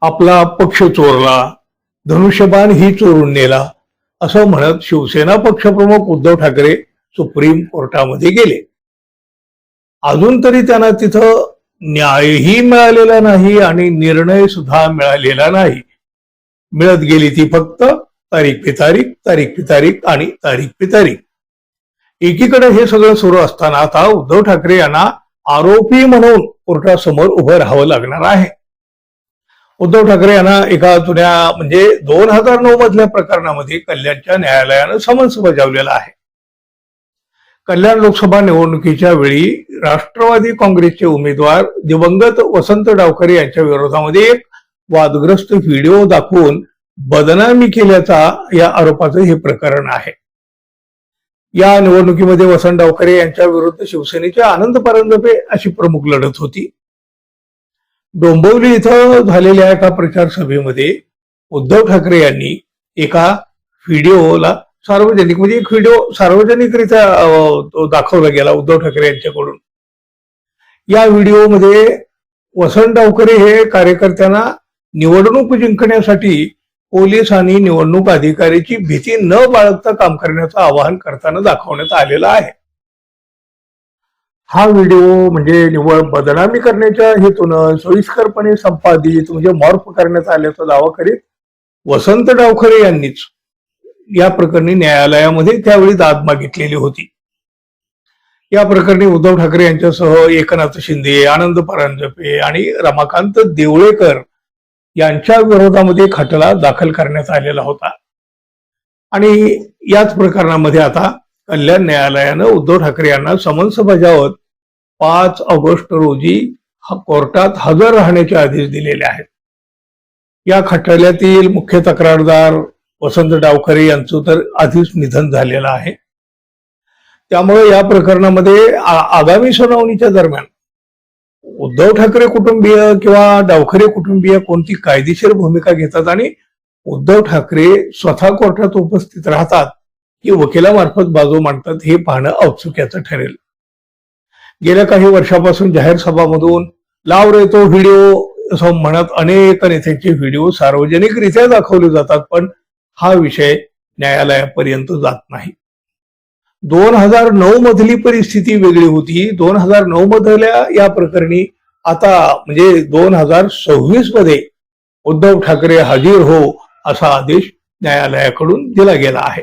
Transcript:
आपला पक्ष चोरला, धनुष्यबाण ही चोरून नेला असं म्हणत शिवसेना पक्षप्रमुख उद्धव ठाकरे सुप्रीम कोर्टामध्ये गेले. अजून तरी त्यांना तिथं न्यायही मिळालेला नाही आणि निर्णय सुद्धा मिळालेला नाही. मिळत गेली ती फक्त तारीख पे तारीख, तारीख पे तारीख आणि तारीख पे तारीख. एकीकडे हे सगळं सुरू असताना आता उद्धव ठाकरे यांना आरोपी म्हणून कोर्टासमोर उभं राहावं लागणार आहे. उद्धव ठाकरे यांना एका जुन्या म्हणजे 2009 मधल्या प्रकरणामध्ये कल्याणच्या न्यायालयानं समन्स बजावलेलं आहे. कल्याण लोकसभा निवडणुकीच्या वेळी राष्ट्रवादी काँग्रेसचे उमेदवार दिवंगत वसंत डावखरे यांच्या विरोधामध्ये एक वादग्रस्त व्हिडिओ दाखवून बदनामी केल्याचा या आरोपाचं हे प्रकरण आहे. या निवडणुकीमध्ये वसंत डावखरे यांच्या विरुद्ध शिवसेनेचे आनंद परांजपे अशी प्रमुख लढत होती. डोंबिवली इथं झालेल्या एका प्रचार सभेमध्ये उद्धव ठाकरे यांनी एका व्हिडिओला सार्वजनिक म्हणजे एक व्हिडिओ सार्वजनिकरित्या दाखवला गेला उद्धव ठाकरे यांच्याकडून. या व्हिडिओमध्ये वसंत डावखरे हे कार्यकर्त्यांना निवडणूक जिंकण्यासाठी पोलीस आणि निवडणूक अधिकाऱ्याची भीती न बाळगता काम करण्याचं आवाहन करताना दाखवण्यात आलेलं आहे. हा व्हिडिओ म्हणजे निवड बदनामी करण्याच्या हेतून सोयीस्करपणे संपादित म्हणजे मॉर्फ करण्यात आल्याचा दावा करीत वसंत डावखरे यांनीच या प्रकरणी न्यायालयामध्ये त्यावेळी दाद मागितलेली होती. या प्रकरणी उद्धव ठाकरे यांच्यासह एकनाथ शिंदे, आनंद परांजपे आणि रमाकांत देवळेकर यांच्या विरोधामध्ये खटला दाखल करण्यात आलेला होता. आणि याच प्रकरणामध्ये आता कल्याण न्यायालयानं उद्धव ठाकरे यांना समन्स बजावत 5 ऑगस्ट रोजी कोर्टात हजर राहण्याचे आदेश दिलेले आहेत. या खटल्यातील मुख्य तक्रारदार वसंत डावखरे यांचं तर आधीच निधन झालेलं आहे. त्यामुळे या प्रकरणामध्ये आगामी सुनावणीच्या दरम्यान उद्धव ठाकरे कुटुंबीय किंवा डावखरे कुटुंबीय कोणती कायदेशीर भूमिका घेतात आणि उद्धव ठाकरे स्वतः कोर्टात उपस्थित राहतात की वकिलामार्फत बाजू मांडतात हे पाहणं औत्सुक्याचं ठरेल. गेल्या काही वर्षापासून जाहीर सभामधून लाव रे तो व्हिडिओ असं म्हणत अनेक नेत्यांचे व्हिडिओ सार्वजनिकरित्या दाखवले जातात, पण हा विषय न्यायालयापर्यंत जात नाही. 2009 मधली परिस्थिती वेगळी होती. 2009 मधल्या या प्रकरणी आता म्हणजे 2026 मध्ये उद्धव ठाकरे हजर हो असा आदेश न्यायालयाकडून दिला गेला आहे.